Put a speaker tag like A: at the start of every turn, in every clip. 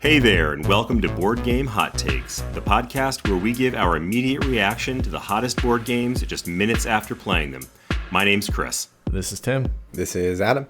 A: Hey there, and welcome to Board Game Hot Takes, the podcast where we give our immediate reaction to the hottest board games just minutes after playing them. My name's Chris.
B: This is Tim.
C: This is Adam.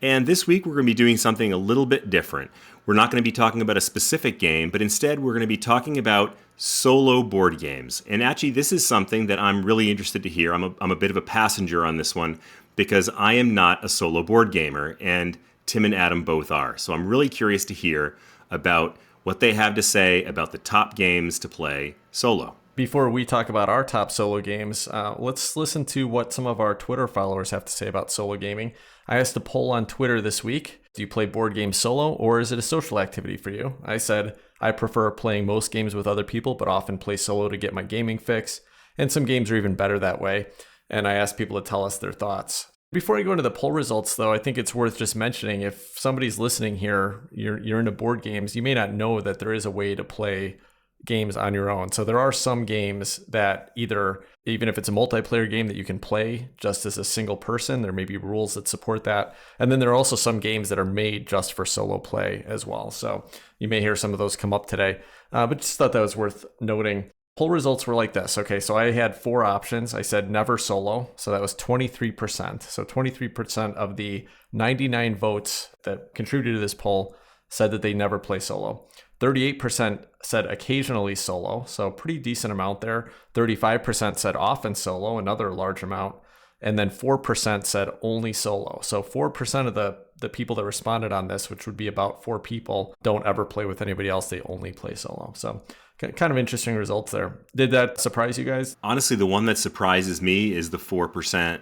A: And this week we're going to be doing something a little bit different. We're not going to be talking about a specific game, but instead we're going to be talking about solo board games. And actually, this is something that I'm really interested to hear. I'm a bit of a passenger on this one because I am not a solo board gamer, and Tim and Adam both are. So I'm really curious to hear about what they have to say about the top games to play solo.
B: Before we talk about our top solo games, let's listen to what some of our Twitter followers have to say about solo gaming. I asked a poll on Twitter this week. Do you play board games solo, or is it a social activity for you? I said, I prefer playing most games with other people, but often play solo to get my gaming fix. And some games are even better that way. And I asked people to tell us their thoughts. Before I go into the poll results, though, I think it's worth just mentioning, if somebody's listening here, you're into board games, you may not know that there is a way to play games on your own. So there are some games that either, even if it's a multiplayer game, that you can play just as a single person, there may be rules that support that. And then there are also some games that are made just for solo play as well. So you may hear some of those come up today, but just thought that was worth noting. Poll results were like this. Okay, so I had 4 options. I said never solo. So that was 23%. So 23% of the 99 votes that contributed to this poll said that they never play solo. 38% said occasionally solo. So pretty decent amount there. 35% said often solo, another large amount. And then 4% said only solo. So 4% of the people that responded on this, which would be about 4 people, don't ever play with anybody else. They only play solo. So kind of interesting results there. Did that surprise you guys?
A: Honestly, the one that surprises me is the 4%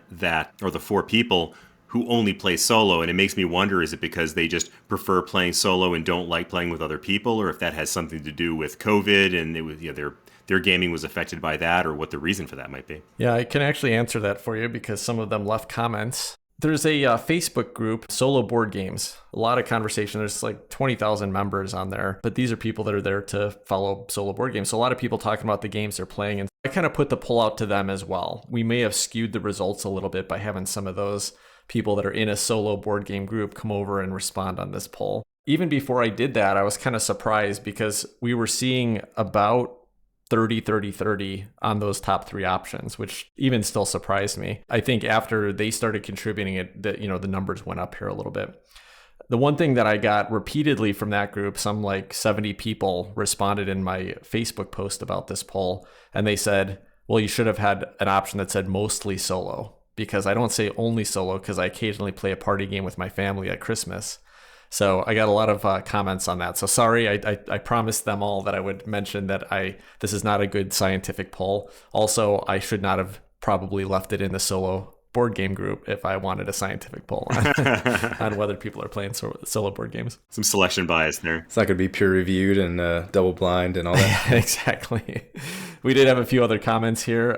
A: or the 4 people who only play solo. And it makes me wonder, is it because they just prefer playing solo and don't like playing with other people? Or if that has something to do with COVID and it was, their gaming was affected by that, or what the reason for that might be.
B: Yeah, I can actually answer that for you because some of them left comments. There's a Facebook group, Solo Board Games. A lot of conversation. There's like 20,000 members on there, but these are people that are there to follow solo board games. So a lot of people talking about the games they're playing, and I kind of put the poll out to them as well. We may have skewed the results a little bit by having some of those people that are in a solo board game group come over and respond on this poll. Even before I did that, I was kind of surprised because we were seeing about 30 on those top 3 options, which even still surprised me. I think after they started contributing it, that the numbers went up here a little bit. The one thing that I got repeatedly from that group, some like 70 people responded in my Facebook post about this poll, and they said, well, you should have had an option that said mostly solo, because I don't say only solo because I occasionally play a party game with my family at Christmas. So I got a lot of comments on that. So sorry, I promised them all that I would mention that this is not a good scientific poll. Also, I should not have probably left it in the solo board game group if I wanted a scientific poll on whether people are playing solo board games.
A: Some selection bias there.
C: It's not going to be peer reviewed and double blind and all that.
B: Exactly. We did have a few other comments here.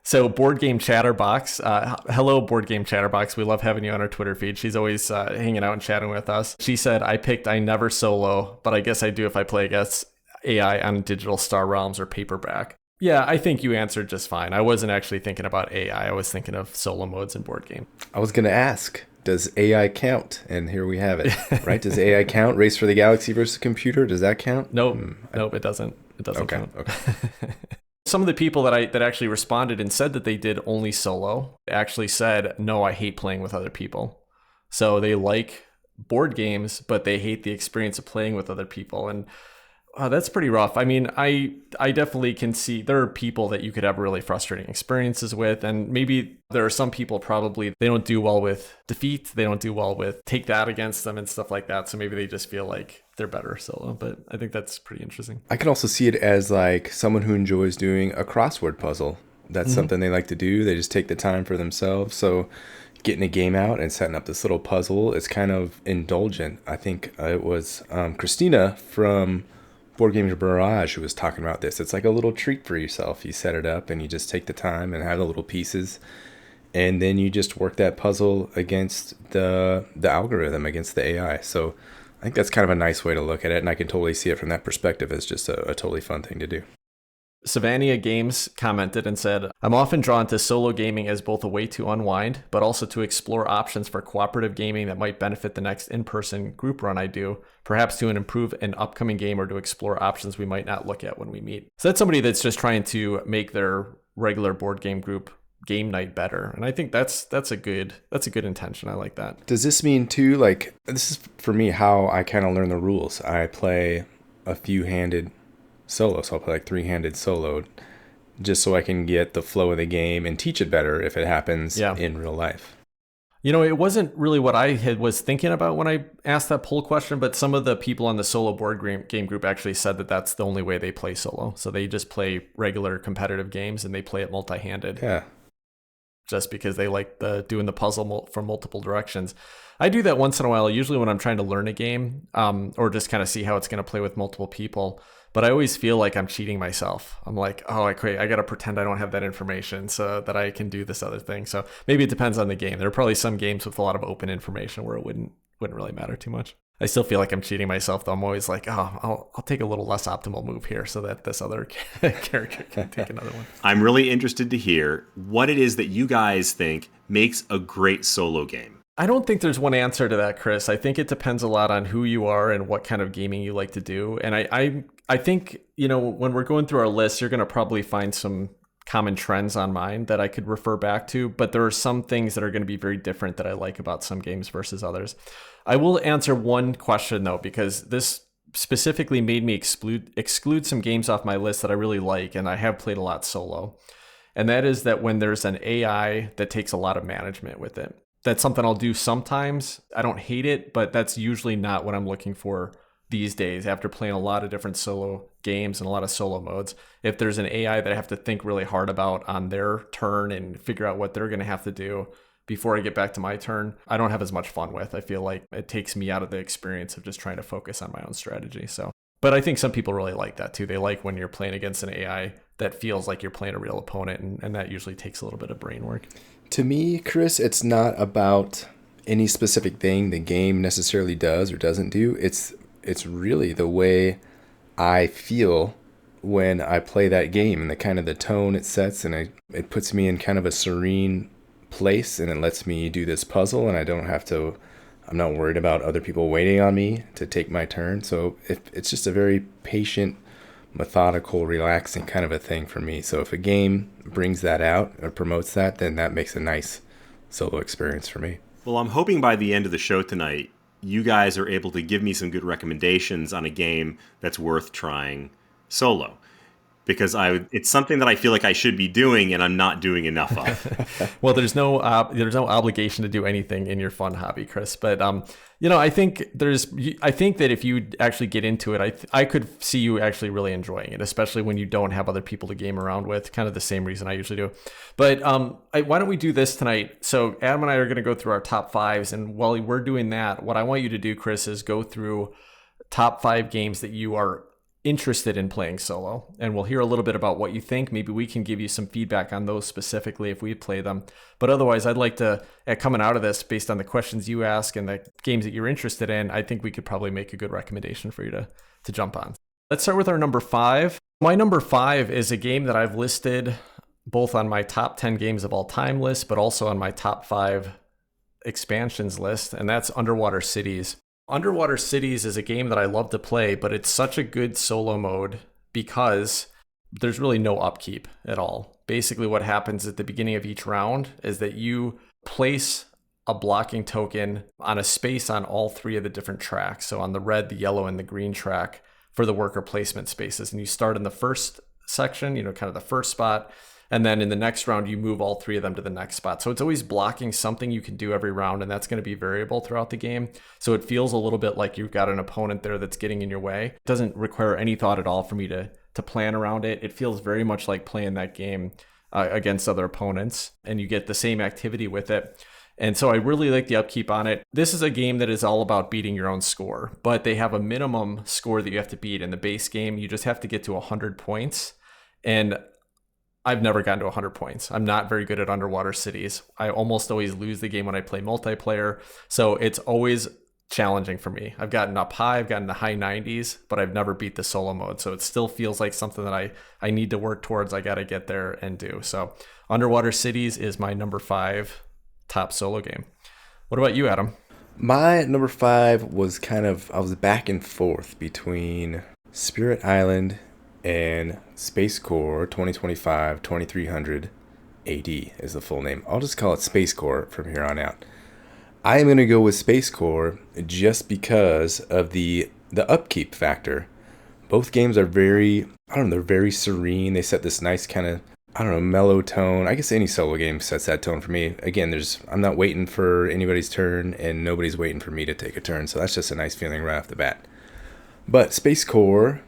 B: So Board Game Chatterbox, hello Board Game Chatterbox. We love having you on our Twitter feed. She's always hanging out and chatting with us. She said, I never solo, but I guess I do if I play against AI on Digital Star Realms or paperback. Yeah, I think you answered just fine. I wasn't actually thinking about AI. I was thinking of solo modes in board game.
C: I was going to ask, does AI count? And here we have it, right? Does AI count? Race for the Galaxy versus computer, does that count?
B: Nope, it doesn't. It doesn't count.
C: Okay.
B: Some of the people that actually responded and said that they did only solo actually said, no, I hate playing with other people. So they like board games, but they hate the experience of playing with other people. And that's pretty rough. I mean, I definitely can see there are people that you could have really frustrating experiences with. And maybe there are some people probably they don't do well with defeat. They don't do well with take that against them and stuff like that. So maybe they just feel like they're better solo. But I think that's pretty interesting.
C: I can also see it as like someone who enjoys doing a crossword puzzle. That's something they like to do. They just take the time for themselves. So getting a game out and setting up this little puzzle is kind of indulgent. I think it was Christina from Board Games Barrage who was talking about this. It's like a little treat for yourself. You set it up and you just take the time and have the little pieces, and then you just work that puzzle against the algorithm, against the AI. So I think that's kind of a nice way to look at it, and I can totally see it from that perspective as just a totally fun thing to do.
B: Savania Games commented and said, I'm often drawn to solo gaming as both a way to unwind, but also to explore options for cooperative gaming that might benefit the next in-person group run I do, perhaps to improve an upcoming game or to explore options we might not look at when we meet. So that's somebody that's just trying to make their regular board game group game night better. And I think that's a good intention. I like that.
C: Does this mean too, like, this is for me how I kind of learn the rules. I play a few-handed solo, so I'll play like 3-handed solo just so I can get the flow of the game and teach it better if it happens in real life.
B: You know, it wasn't really what I was thinking about when I asked that poll question, but some of the people on the solo board game group actually said that that's the only way they play solo. So they just play regular competitive games and they play it multi-handed.
C: Yeah.
B: Just because they like doing the puzzle from multiple directions. I do that once in a while, usually when I'm trying to learn a game or just kind of see how it's going to play with multiple people. But I always feel like I'm cheating myself. I'm like, oh, I got to pretend I don't have that information so that I can do this other thing. So maybe it depends on the game. There are probably some games with a lot of open information where it wouldn't really matter too much. I still feel like I'm cheating myself, though. I'm always like, oh, I'll take a little less optimal move here so that this other character can take another one.
A: I'm really interested to hear what it is that you guys think makes a great solo game.
B: I don't think there's one answer to that, Chris. I think it depends a lot on who you are and what kind of gaming you like to do. And I think, you know, when we're going through our list, you're going to probably find some common trends on mine that I could refer back to, but there are some things that are going to be very different that I like about some games versus others. I will answer one question though, because this specifically made me exclude some games off my list that I really like, and I have played a lot solo. And that is that when there's an AI that takes a lot of management with it. That's something I'll do sometimes. I don't hate it, but that's usually not what I'm looking for these days after playing a lot of different solo games and a lot of solo modes. If there's an AI that I have to think really hard about on their turn and figure out what they're going to have to do before I get back to my turn, I don't have as much fun with. I feel like it takes me out of the experience of just trying to focus on my own strategy. So, but I think some people really like that too. They like when you're playing against an AI that feels like you're playing a real opponent, and that usually takes a little bit of brain work.
C: To me, Chris, it's not about any specific thing the game necessarily does or doesn't do. It's really the way I feel when I play that game and the kind of the tone it sets, and it puts me in kind of a serene place, and it lets me do this puzzle, and I'm not worried about other people waiting on me to take my turn. So it's just a very patient, methodical, relaxing kind of a thing for me. So if a game brings that out or promotes that, then that makes a nice solo experience for me.
A: Well, I'm hoping by the end of the show tonight, you guys are able to give me some good recommendations on a game that's worth trying solo. Because it's something that I feel like I should be doing and I'm not doing enough of.
B: Well, there's no obligation to do anything in your fun hobby, Chris. But I think that if you actually get into it, I could see you actually really enjoying it, especially when you don't have other people to game around with. Kind of the same reason I usually do. But why don't we do this tonight? So Adam and I are going to go through our top fives, and while we're doing that, what I want you to do, Chris, is go through top 5 games that you are interested in playing solo, and we'll hear a little bit about what you think. Maybe we can give you some feedback on those specifically if we play them. But otherwise, I'd like to, coming out of this, based on the questions you ask and the games that you're interested in, I think we could probably make a good recommendation for you to jump on. Let's start with our number 5. My number 5 is a game that I've listed both on my top 10 games of all time list, but also on my top 5 expansions list, and that's Underwater Cities. Underwater Cities is a game that I love to play, but it's such a good solo mode because there's really no upkeep at all. Basically, what happens at the beginning of each round is that you place a blocking token on a space on all 3 of the different tracks. So on the red, the yellow, and the green track for the worker placement spaces. And you start in the first section, kind of the first spot. And then in the next round, you move all 3 of them to the next spot. So it's always blocking something you can do every round, and that's going to be variable throughout the game. So it feels a little bit like you've got an opponent there that's getting in your way. It doesn't require any thought at all for me to plan around it. It feels very much like playing that game against other opponents, and you get the same activity with it. And so I really like the upkeep on it. This is a game that is all about beating your own score, but they have a minimum score that you have to beat. In the base game, you just have to get to 100 points. And I've never gotten to 100 points. I'm not very good at Underwater Cities. I almost always lose the game when I play multiplayer. So it's always challenging for me. I've gotten up high, I've gotten the high 90s, but I've never beat the solo mode. So it still feels like something that I need to work towards. I got to get there and do. So Underwater Cities is my number 5 top solo game. What about you, Adam?
C: My number 5 was I was back and forth between Spirit Island and Space Core 2025-2300 AD is the full name. I'll just call it Space Core from here on out. I am going to go with Space Core just because of the upkeep factor. Both games are they're very serene. They set this nice kind of, mellow tone. I guess any solo game sets that tone for me. Again, I'm not waiting for anybody's turn, and nobody's waiting for me to take a turn. So that's just a nice feeling right off the bat. But Space Core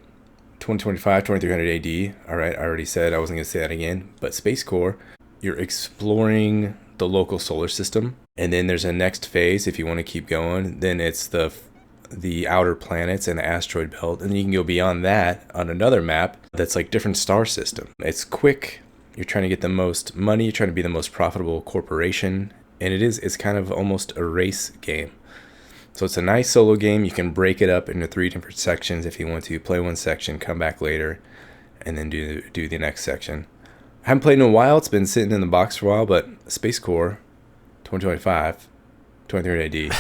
C: 2025-2300 AD, all right, I already said I wasn't going to say that again. But Space Core, you're exploring the local solar system, and then there's a next phase if you want to keep going. Then it's the outer planets and the asteroid belt, and then you can go beyond that on another map that's like different star system. It's quick. You're trying to get the most money. You're trying to be the most profitable corporation, and it's kind of almost a race game. So it's a nice solo game. You can break it up into 3 different sections if you want to. Play one section, come back later, and then do the next section. I haven't played in a while. It's been sitting in the box for a while, but Space Core 2025, 23 AD.
B: You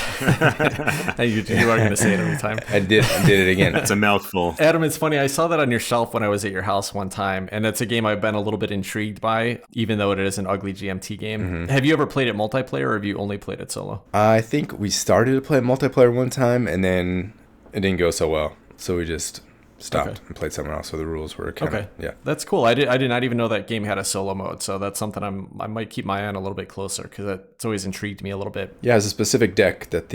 B: are going to say it every time.
C: I did it again.
A: That's a mouthful.
B: Adam, it's funny. I saw that on your shelf when I was at your house one time, and it's a game I've been a little bit intrigued by, even though it is an ugly GMT game. Mm-hmm. Have you ever played it multiplayer, or have you only played it solo?
C: I think we started to play multiplayer one time, and then it didn't go so well. So we just stopped and played somewhere else. So the rules were kind of, yeah.
B: That's cool. I did not even know that game had a solo mode. So that's something I might keep my eye on a little bit closer, because it's always intrigued me a little bit.
C: Yeah, it's a specific deck that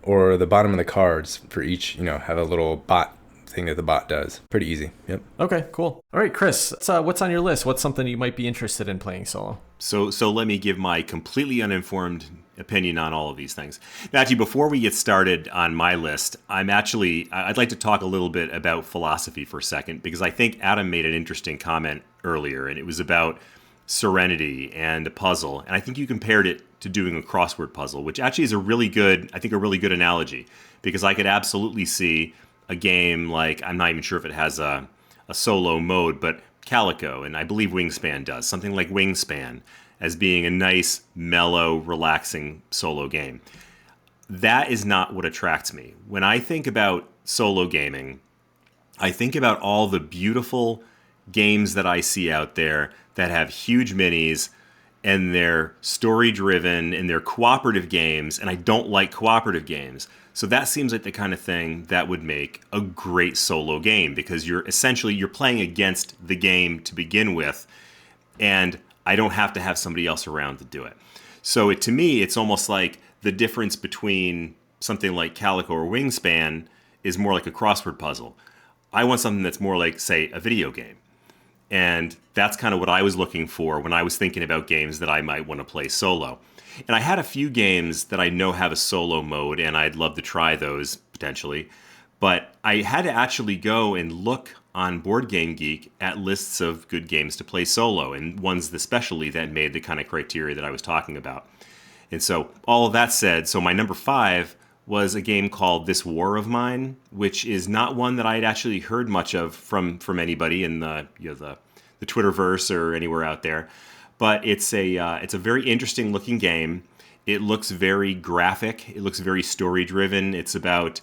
C: or the bottom of the cards for each, have a little bot thing that the bot does. Pretty easy. Yep.
B: Okay, cool. All right, Chris, what's on your list? What's something you might be interested in playing solo?
A: So let me give my completely uninformed opinion on all of these things. Now, actually, before we get started on my list, I'd like to talk a little bit about philosophy for a second, because I think Adam made an interesting comment earlier, and it was about serenity and a puzzle. And I think you compared it to doing a crossword puzzle, which actually is a really good analogy, because I could absolutely see a game like, I'm not even sure if it has a solo mode, but Calico, and I believe Wingspan does, something like Wingspan, as being a nice, mellow, relaxing solo game. That is not what attracts me. When I think about solo gaming, I think about all the beautiful games that I see out there that have huge minis, and they're story-driven, and they're cooperative games, and I don't like cooperative games. So that seems like the kind of thing that would make a great solo game, because you're playing against the game to begin with, and I don't have to have somebody else around to do it. So to me, it's almost like the difference between something like Calico or Wingspan is more like a crossword puzzle. I want something that's more like, say, a video game. And that's kind of what I was looking for when I was thinking about games that I might want to play solo. And I had a few games that I know have a solo mode, and I'd love to try those potentially. But I had to actually go and look on Board Game Geek at lists of good games to play solo, and ones especially that made the kind of criteria that I was talking about. And so all of that said, so my number 5 was a game called This War of Mine, which is not one that I had actually heard much of from anybody in the Twitterverse or anywhere out there. But it's a very interesting looking game. It looks very graphic. It looks very story driven. It's about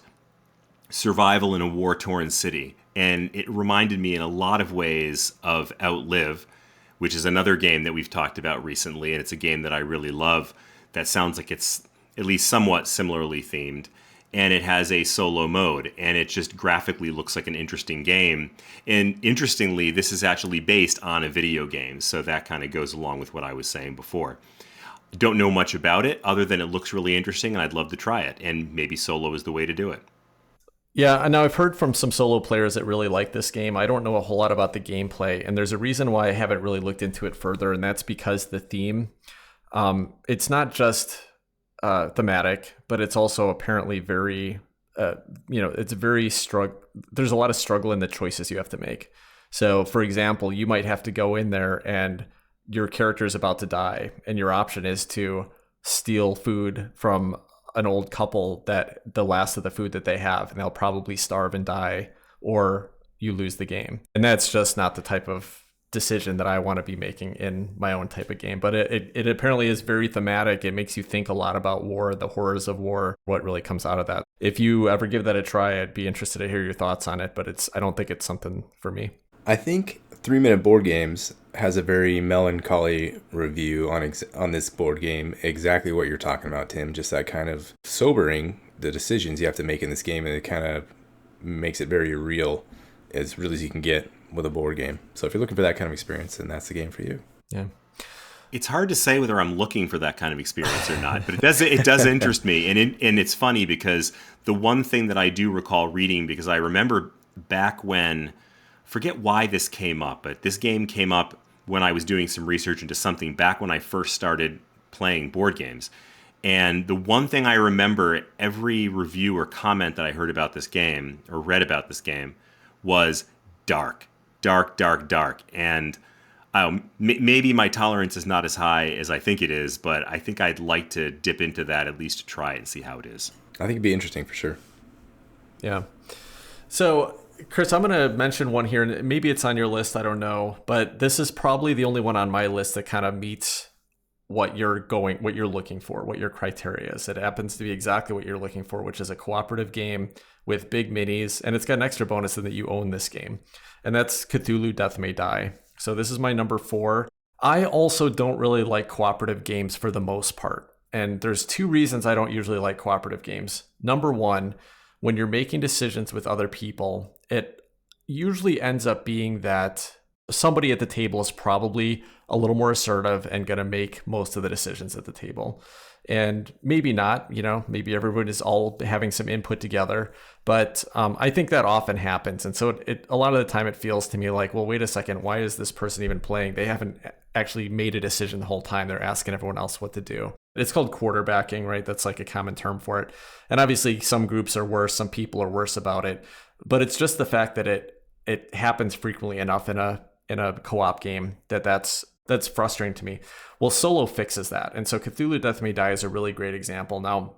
A: survival in a war-torn city. And it reminded me in a lot of ways of Outlive, which is another game that we've talked about recently. And it's a game that I really love that sounds like it's at least somewhat similarly themed. And it has a solo mode, and it just graphically looks like an interesting game. And interestingly, this is actually based on a video game, so that kind of goes along with what I was saying before. Don't know much about it, other than it looks really interesting, and I'd love to try it, and maybe solo is the way to do it.
B: Yeah, and now I've heard from some solo players that really like this game. I don't know a whole lot about the gameplay, and there's a reason why I haven't really looked into it further, and that's because the theme, it's not just thematic, but it's also apparently very, it's very there's a lot of struggle in the choices you have to make. So, for example, you might have to go in there and your character is about to die, and your option is to steal food from an old couple that the last of the food that they have, and they'll probably starve and die, or you lose the game. And that's just not the type of decision that I want to be making in my own type of game. But it apparently is very thematic. It makes you think a lot about war, the horrors of war, what really comes out of that. If you ever give that a try, I'd be interested to hear your thoughts on it, but I don't think it's something for me.
C: I think 3 Minute Board Games has a very melancholy review on this board game. Exactly what you're talking about, Tim. Just that kind of sobering, the decisions you have to make in this game, and it kind of makes it very real, as real as you can get with a board game. So if you're looking for that kind of experience, then that's the game for you.
B: Yeah.
A: It's hard to say whether I'm looking for that kind of experience or not, but it does interest me. And it's funny because the one thing that I do recall reading, because I remember back when, forget why this came up, but this game came up when I was doing some research into something back when I first started playing board games. And the one thing I remember, every review or comment that I heard about this game or read about this game was dark. And maybe my tolerance is not as high as I think it is, but I think I'd like to dip into that at least to try it and see how it is.
C: I think it'd be interesting for sure.
B: Yeah. So, Chris, I'm going to mention one here, and maybe it's on your list, I don't know, but this is probably the only one on my list that kind of meets what you're looking for, what your criteria is. It happens to be exactly what you're looking for, which is a cooperative game with big minis, and it's got an extra bonus in that you own this game, and that's Cthulhu Death May Die. So this is my number 4. I also don't really like cooperative games for the most part, and there's 2 reasons I don't usually like cooperative games. Number 1, when you're making decisions with other people, it usually ends up being that somebody at the table is probably a little more assertive and going to make most of the decisions at the table. And maybe not, maybe everyone is all having some input together. But I think that often happens. And so a lot of the time it feels to me like, well, wait a second, why is this person even playing? They haven't actually made a decision the whole time. They're asking everyone else what to do. It's called quarterbacking, right? That's like a common term for it. And obviously some groups are worse, some people are worse about it. But it's just the fact that it happens frequently enough in a co-op game that's frustrating to me. Well, solo fixes that. And so Cthulhu Death May Die is a really great example. Now,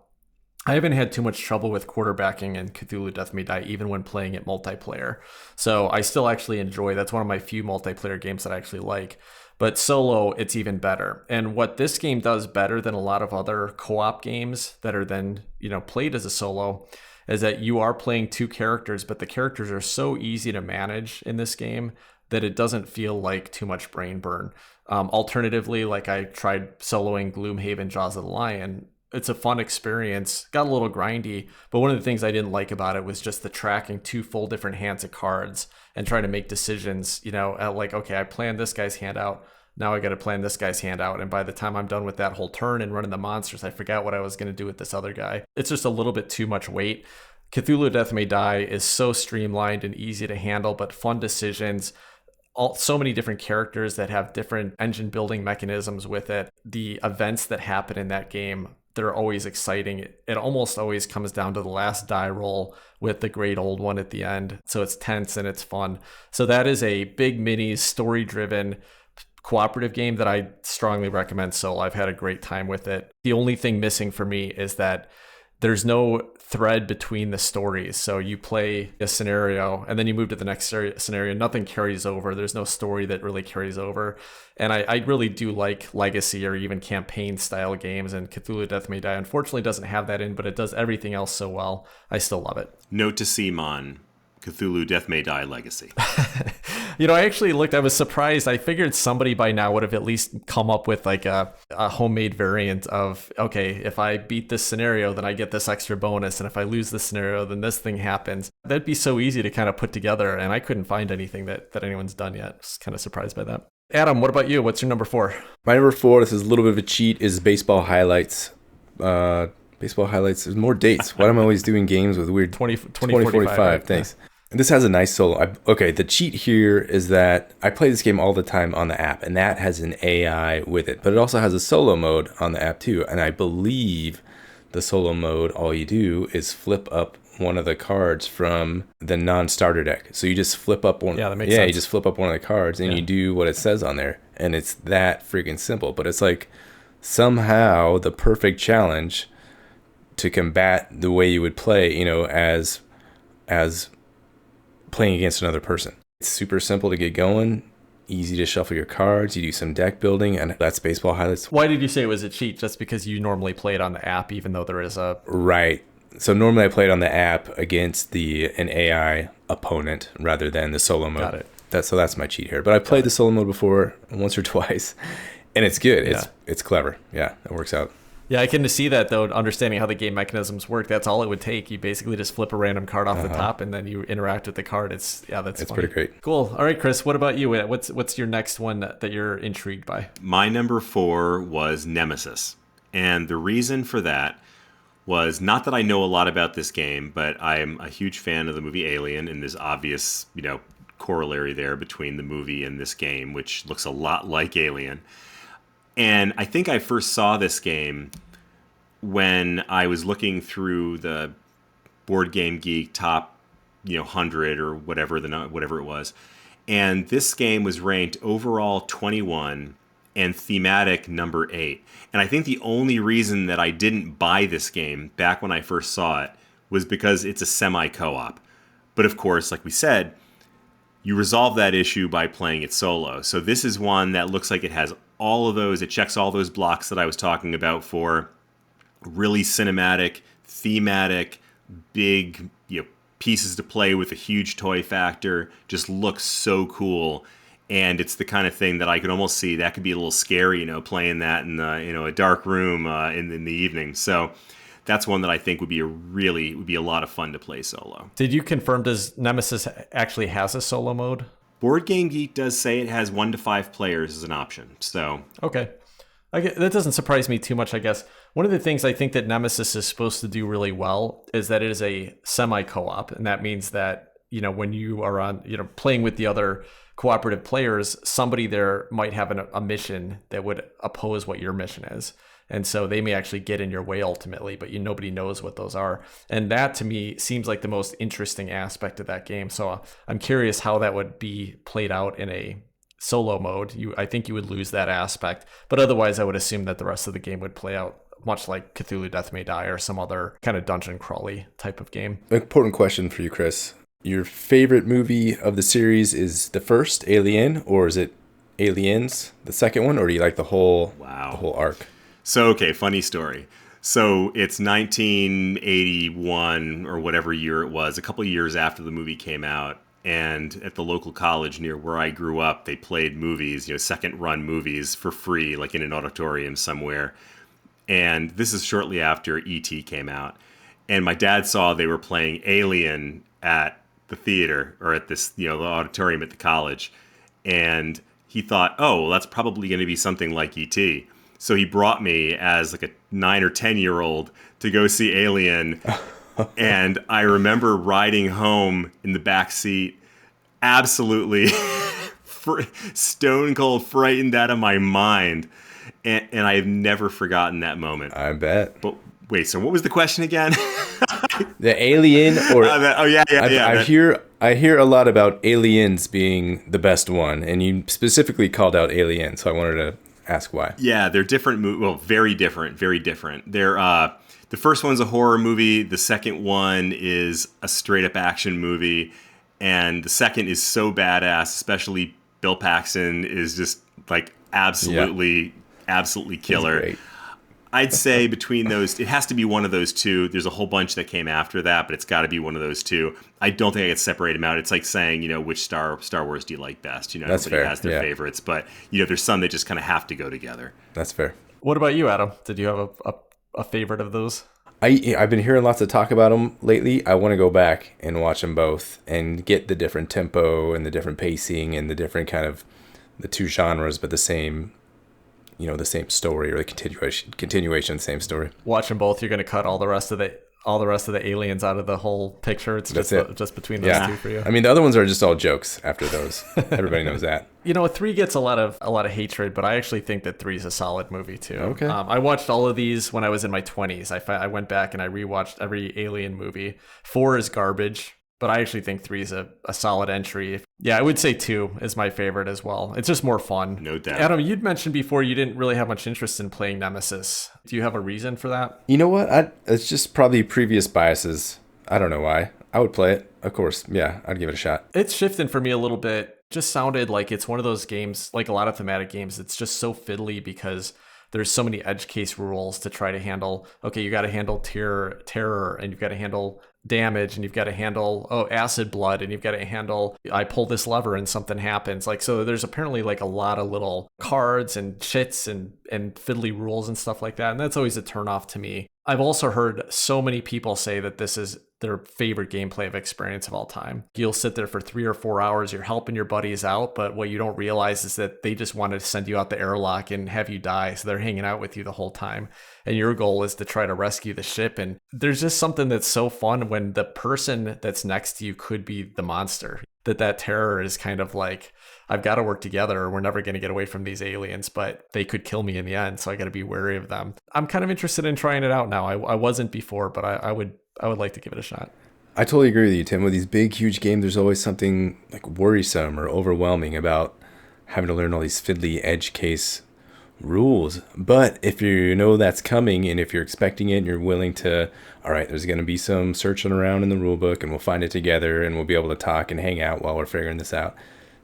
B: I haven't had too much trouble with quarterbacking in Cthulhu Death May Die, even when playing it multiplayer. So I still actually enjoy, that's one of my few multiplayer games that I actually like. But solo, it's even better. And what this game does better than a lot of other co-op games that are then, played as a solo, is that you are playing 2 characters, but the characters are so easy to manage in this game that it doesn't feel like too much brain burn. Alternatively, like I tried soloing Gloomhaven Jaws of the Lion. It's a fun experience, got a little grindy, but one of the things I didn't like about it was just the tracking 2 full different hands of cards and trying to make decisions, like, okay, I planned this guy's hand out, now I got to plan this guy's hand out. And by the time I'm done with that whole turn and running the monsters, I forgot what I was going to do with this other guy. It's just a little bit too much weight. Cthulhu Death May Die is so streamlined and easy to handle, but fun decisions. So many different characters that have different engine building mechanisms with it. The events that happen in that game, they're always exciting. It almost always comes down to the last die roll with the great old one at the end. So it's tense and it's fun. So that is a big mini story-driven cooperative game that I strongly recommend. So I've had a great time with it. The only thing missing for me is that there's no thread between the stories. So you play a scenario and then you move to the next scenario. Nothing carries over. There's no story that really carries over. And I really do like legacy or even campaign style games. And Cthulhu Death May Die unfortunately doesn't have that in, but it does everything else so well. I still love it.
A: Note to Simon, Cthulhu Death May Die Legacy.
B: I actually looked, I was surprised. I figured somebody by now would have at least come up with like a homemade variant of, okay, if I beat this scenario, then I get this extra bonus. And if I lose this scenario, then this thing happens. That'd be so easy to kind of put together. And I couldn't find anything that anyone's done yet. I was kind of surprised by that. Adam, what about you? What's your number 4?
C: My number 4, this is a little bit of a cheat, is Baseball Highlights. Baseball Highlights, there's more dates. Why am I always doing games with weird 2045? Right? Thanks. Yeah. And this has a nice solo. Okay, the cheat here is that I play this game all the time on the app, and that has an AI with it. But it also has a solo mode on the app too. And I believe the solo mode, all you do is flip up one of the cards from the non-starter deck. So you just flip up one.
B: Yeah, that makes sense.
C: You just flip up one of the cards, and you do what it says on there. And it's that freaking simple. But it's like somehow the perfect challenge to combat the way you would play, as playing against another person. It's super simple to get going, easy to shuffle your cards, you do some deck building, and that's baseball highlights.
B: Why did you say it was a cheat? Just because you normally play it on the app, even though there is a...
C: Right. So normally I play it on the app against an AI opponent rather than the solo mode.
B: Got it.
C: That's my cheat here. But I've played the solo mode before once or twice, and it's good. It's clever. Yeah, it works out.
B: Yeah, I can see that, though, understanding how the game mechanisms work. That's all it would take. You basically just flip a random card off the top, and then you interact with the card. It's funny.
C: Pretty great.
B: Cool. All right, Chris, what about you? What's your next one that you're intrigued by?
A: My number 4 was Nemesis. And the reason for that was not that I know a lot about this game, but I'm a huge fan of the movie Alien, and there's obvious, corollary there between the movie and this game, which looks a lot like Alien. And I think I first saw this game when I was looking through the Board Game Geek top, 100 or whatever it was. And this game was ranked overall 21 and thematic number 8. And I think the only reason that I didn't buy this game back when I first saw it was because it's a semi-co-op. But of course, like we said, you resolve that issue by playing it solo. So this is one that looks like it has all of those, it checks all those blocks that I was talking about for really cinematic, thematic, big, pieces to play with a huge toy factor. Just looks so cool. And it's the kind of thing that I could almost see that could be a little scary, playing that in a dark room in the evening. So that's one that I think would be a lot of fun to play solo.
B: Did you confirm, does Nemesis actually has a solo mode?
A: Board Game Geek does say it has 1 to 5 players as an option. So
B: okay. That doesn't surprise me too much, I guess. One of the things I think that Nemesis is supposed to do really well is that it is a semi-co-op. And that means that, when you are on, playing with the other cooperative players, somebody there might have a mission that would oppose what your mission is. And so they may actually get in your way ultimately, but nobody knows what those are. And that to me seems like the most interesting aspect of that game. So I'm curious how that would be played out in a solo mode. I think you would lose that aspect, but otherwise I would assume that the rest of the game would play out much like Cthulhu Death May Die or some other kind of dungeon crawly type of game.
C: Important question for you, Chris. Your favorite movie of the series is the first, Alien, or is it Aliens, the second one, or do you like the whole arc?
A: So, okay, funny story. So it's 1981 or whatever year it was, a couple of years after the movie came out. And at the local college near where I grew up, they played movies, second run movies for free, like in an auditorium somewhere. And this is shortly after E.T. came out. And my dad saw they were playing Alien at the theater or at this, the auditorium at the college. And he thought, oh, well, that's probably going to be something like E.T. So he brought me as like a 9 or 10-year-old to go see Alien. And I remember riding home in the back seat, absolutely stone cold frightened out of my mind. And I have never forgotten that moment.
C: I bet.
A: But wait, so what was the question again?
C: The Alien or...
A: yeah.
C: I hear a lot about Aliens being the best one, and you specifically called out Alien, so I wanted to ask why.
A: Yeah, they're different. Well, very different. Very different. They're the first one's a horror movie. The second one is a straight up action movie, and the second is so badass. Especially Bill Paxton is just like absolutely killer. I'd say between those, it has to be one of those two. There's a whole bunch that came after that, but it's got to be one of those two. I don't think I could separate them out. It's like saying, which Star Wars do you like best?
C: That's
A: everybody
C: fair.
A: has their favorites, but there's some that just kind of have to go together.
C: That's fair.
B: What about you, Adam? Did you have a favorite of those?
C: I've been hearing lots of talk about them lately. I want to go back and watch them both and get the different tempo and the different pacing and the different kind of the two genres, but the same. The same story or the continuation of the same story.
B: Watch them both. You're going to cut all the rest of the aliens out of the whole picture. It's just between those two for you.
C: I mean, the other ones are just all jokes after those. Everybody knows that.
B: 3 gets a lot of hatred, but I actually think that 3 is a solid movie too.
C: Okay.
B: I watched all of these when I was in my 20s. I went back and I rewatched every Alien movie. 4 is garbage. But I actually think 3 is a solid entry. Yeah, I would say 2 is my favorite as well. It's just more fun.
A: No doubt.
B: Adam, you'd mentioned before you didn't really have much interest in playing Nemesis. Do you have a reason for that?
C: You know what? It's just probably previous biases. I don't know why. I would play it. Of course. Yeah, I'd give it a shot.
B: It's shifting for me a little bit. Just sounded like it's one of those games, like a lot of thematic games, it's just so fiddly because there's so many edge case rules to try to handle. Okay, you got to handle terror, and you've got to handle damage, and you've got to handle acid blood, and you've got to handle I pull this lever and something happens. Like, so there's apparently like a lot of little cards and shits and fiddly rules and stuff like that, and that's always a turnoff to me. I've also heard so many people say that this is their favorite gameplay of experience of all time. You'll sit there for 3 or 4 hours, you're helping your buddies out, but what you don't realize is that they just wanted to send you out the airlock and have you die, so they're hanging out with you the whole time. And your goal is to try to rescue the ship. And there's just something that's so fun when the person that's next to you could be the monster. That terror is kind of like, I've got to work together or we're never going to get away from these aliens, but they could kill me in the end, so I got to be wary of them. I'm kind of interested in trying it out now. I wasn't before, but I would like to give it a shot.
C: I totally agree with you, Tim. With these big, huge games, there's always something like worrisome or overwhelming about having to learn all these fiddly edge case rules. But if you know that's coming and if you're expecting it and you're willing to, all right, there's going to be some searching around in the rule book and we'll find it together and we'll be able to talk and hang out while we're figuring this out.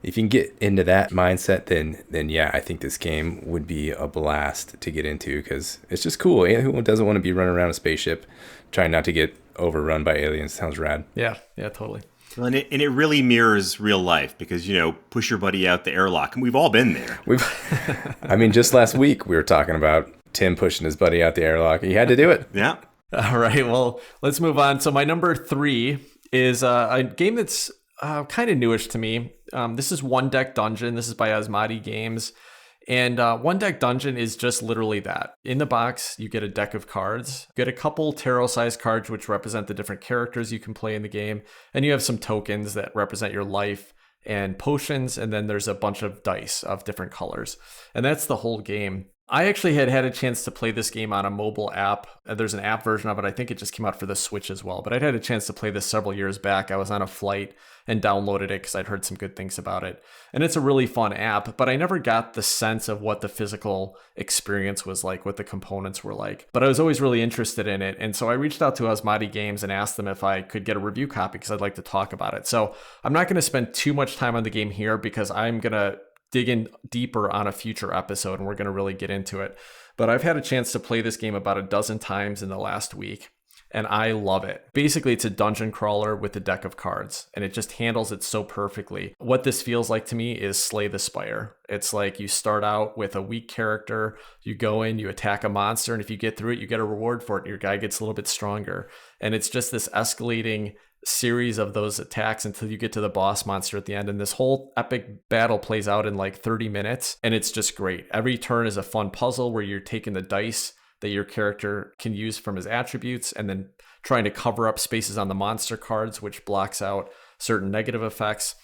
C: If you can get into that mindset, then yeah, I think this game would be a blast to get into because it's just cool. Who doesn't want to be running around a spaceship trying not to get overrun by aliens? Sounds rad.
B: Yeah, totally.
A: Well, and it really mirrors real life because, push your buddy out the airlock. And we've all been there.
C: Just last week we were talking about Tim pushing his buddy out the airlock. He had to do it.
A: Yeah.
B: All right, well, let's move on. So my number 3 is a game that's kind of newish to me. This is One Deck Dungeon. This is by Asmadi Games. And One Deck Dungeon is just literally that. In the box, you get a deck of cards. You get a couple tarot-sized cards, which represent the different characters you can play in the game. And you have some tokens that represent your life and potions. And then there's a bunch of dice of different colors. And that's the whole game. I actually had a chance to play this game on a mobile app. There's an app version of it. I think it just came out for the Switch as well. But I'd had a chance to play this several years back. I was on a flight and downloaded it because I'd heard some good things about it. And it's a really fun app, but I never got the sense of what the physical experience was like, what the components were like. But I was always really interested in it. And so I reached out to Asmadi Games and asked them if I could get a review copy because I'd like to talk about it. So I'm not going to spend too much time on the game here because I'm going to dig in deeper on a future episode and we're going to really get into it. But I've had a chance to play this game about a dozen times in the last week. And I love it. Basically, it's a dungeon crawler with a deck of cards, and it just handles it so perfectly. What this feels like to me is Slay the Spire. It's like you start out with a weak character, you go in, you attack a monster, and if you get through it, you get a reward for it, and your guy gets a little bit stronger. And it's just this escalating series of those attacks until you get to the boss monster at the end. And this whole epic battle plays out in like 30 minutes, and it's just great. Every turn is a fun puzzle where you're taking the dice that your character can use from his attributes and then trying to cover up spaces on the monster cards, which blocks out certain negative effects.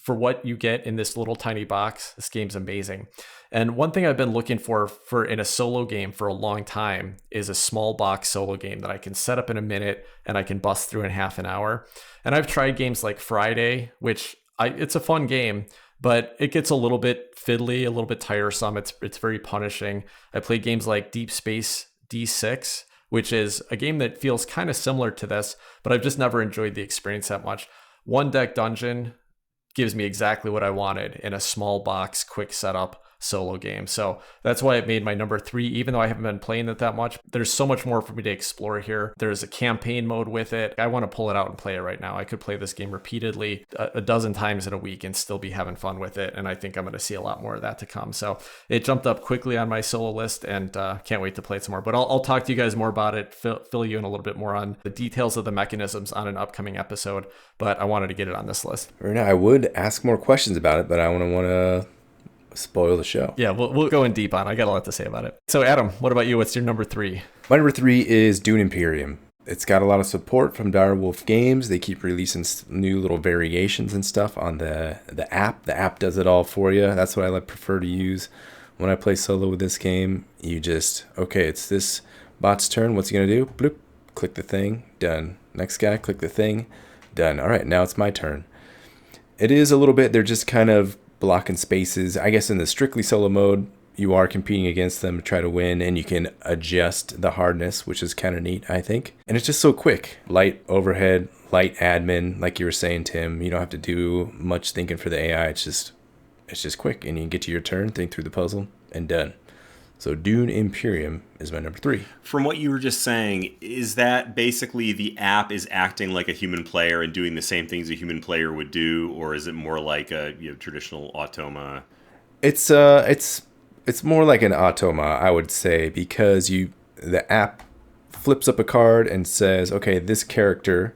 B: For what you get in this little tiny box, this game's amazing. And one thing I've been looking for in a solo game for a long time is a small box solo game that I can set up in a minute and I can bust through in half an hour. And I've tried games like Friday, which it's a fun game, but it gets a little bit fiddly, a little bit tiresome. It's very punishing. I played games like Deep Space D6, which is a game that feels kind of similar to this, but I've just never enjoyed the experience that much. One Deck Dungeon gives me exactly what I wanted in a small box, quick setup solo game. So that's why it made my number 3, even though I haven't been playing it that much. There's so much more for me to explore here. There's a campaign mode with it. I want to pull it out and play it right now. I could play this game repeatedly a dozen times in a week and still be having fun with it. And I think I'm going to see a lot more of that to come. So it jumped up quickly on my solo list and can't wait to play it some more. But I'll talk to you guys more about it, fill you in a little bit more on the details of the mechanisms on an upcoming episode. But I wanted to get it on this list.
C: Right now, I would ask more questions about it, but I want to spoil the show.
B: Yeah, we'll go in deep on it. I got a lot to say about it. So Adam, what about you? What's your number 3?
C: My number 3 is Dune Imperium. It's got a lot of support from Direwolf Games. They keep releasing new little variations and stuff on the app. The app does it all for you. That's what I prefer to use when I play solo with this game. You just, okay, it's this bot's turn. What's he going to do? Bloop, click the thing, done. Next guy, click the thing. Done. All right, now it's my turn. It is a little bit, they're just kind of blocking spaces. I guess in the strictly solo mode, you are competing against them to try to win, and you can adjust the hardness, which is kind of neat, I think. And it's just so quick. Light overhead, light admin, like you were saying, Tim. You don't have to do much thinking for the AI. It's just quick, and you can get to your turn, think through the puzzle, and done. So Dune Imperium is my number 3.
A: From what you were just saying, is that basically the app is acting like a human player and doing the same things a human player would do, or is it more like a traditional automa?
C: It's more like an automa, I would say, because the app flips up a card and says, okay, this character,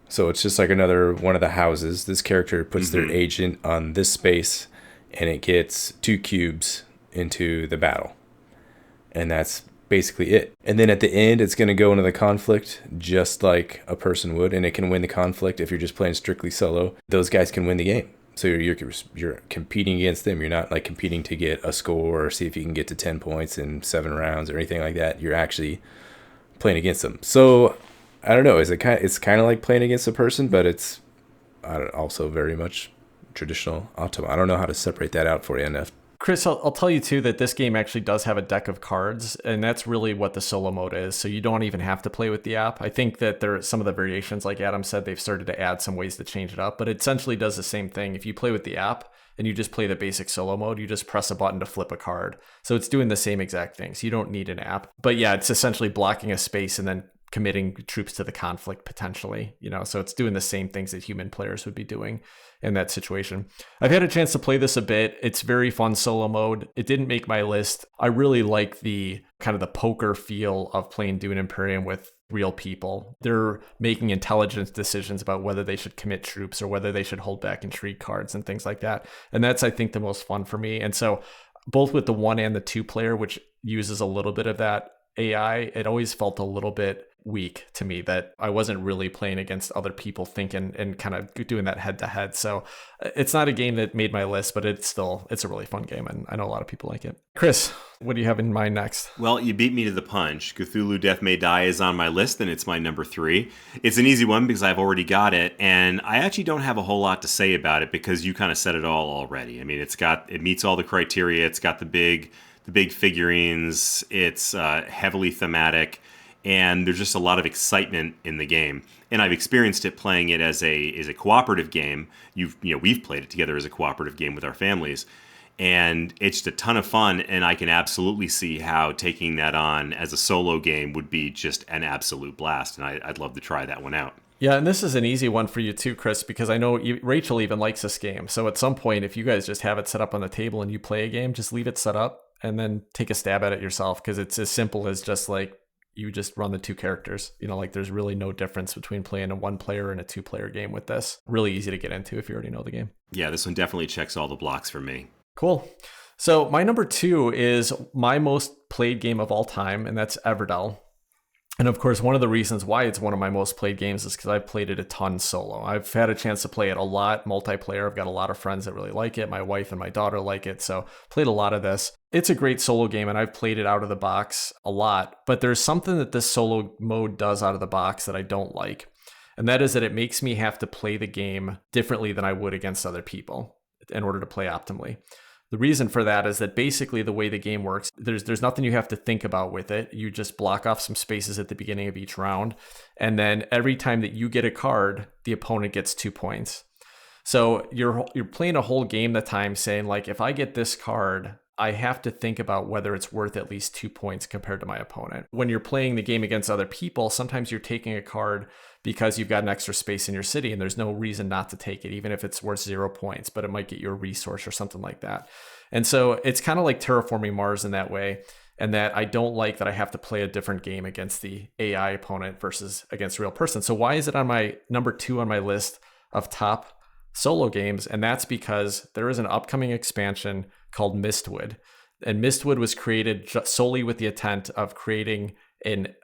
C: so it's just like another one of the houses. This character puts their agent on this space, and it gets 2 cubes into the battle. And that's basically it. And then at the end, it's going to go into the conflict just like a person would, and it can win the conflict if you're just playing strictly solo. Those guys can win the game. So you're competing against them. You're not like competing to get a score or see if you can get to 10 points in 7 rounds or anything like that. You're actually playing against them. So I don't know. It's kind of like playing against a person, but it's also very much traditional automa. I don't know how to separate that out for you enough.
B: Chris, I'll tell you too that this game actually does have a deck of cards, and that's really what the solo mode is. So you don't even have to play with the app. I think that there are some of the variations, like Adam said, they've started to add some ways to change it up, but it essentially does the same thing. If you play with the app and you just play the basic solo mode, you just press a button to flip a card. So it's doing the same exact thing. So you don't need an app. But yeah, it's essentially blocking a space and then committing troops to the conflict potentially, so it's doing the same things that human players would be doing in that situation. I've had a chance to play this a bit. It's very fun solo mode. It didn't make my list. I really like the kind of the poker feel of playing Dune Imperium with real people. They're making intelligent decisions about whether they should commit troops or whether they should hold back intrigue cards and things like that. And that's, I think, the most fun for me. And so both with the 1 and the 2 player, which uses a little bit of that AI, it always felt a little bit weak to me that I wasn't really playing against other people thinking and kind of doing that head to head. So it's not a game that made my list, but it's a really fun game, and I know a lot of people like it. Chris, what do you have in mind next?
A: Well, you beat me to the punch. Cthulhu Death May Die is on my list, and it's my number 3. It's an easy one because I've already got it, and I actually don't have a whole lot to say about it because you kind of said it all already. I mean, it meets all the criteria. It's got the big figurines. It's heavily thematic. And there's just a lot of excitement in the game. And I've experienced it playing it as a cooperative game. We've played it together as a cooperative game with our families. And it's just a ton of fun, and I can absolutely see how taking that on as a solo game would be just an absolute blast, and I'd love to try that one out.
B: Yeah, and this is an easy one for you too, Chris, because I know Rachel even likes this game. So at some point, if you guys just have it set up on the table and you play a game, just leave it set up and then take a stab at it yourself, because it's as simple as just like you just run the 2 characters. There's really no difference between playing a 1-player and a 2-player game with this. Really easy to get into if you already know the game.
A: Yeah, this one definitely checks all the blocks for me.
B: Cool. So my number 2 is my most played game of all time, and that's Everdell. And of course, one of the reasons why it's one of my most played games is because I've played it a ton solo. I've had a chance to play it a lot multiplayer. I've got a lot of friends that really like it. My wife and my daughter like it, so played a lot of this. It's a great solo game, and I've played it out of the box a lot. But there's something that this solo mode does out of the box that I don't like. And that is that it makes me have to play the game differently than I would against other people in order to play optimally. The reason for that is that basically the way the game works, there's nothing you have to think about with it. You just block off some spaces at the beginning of each round. And then every time that you get a card, the opponent gets 2 points. So you're playing a whole game the time saying, like, if I get this card, I have to think about whether it's worth at least 2 points compared to my opponent. When you're playing the game against other people, sometimes you're taking a card because you've got an extra space in your city and there's no reason not to take it, even if it's worth 0 points, but it might get you a resource or something like that. And so it's kind of like terraforming Mars in that way, and that I don't like that I have to play a different game against the AI opponent versus against a real person. So why is it on my number 2 on my list of top solo games? And that's because there is an upcoming expansion called Mistwood. And Mistwood was created solely with the intent of creating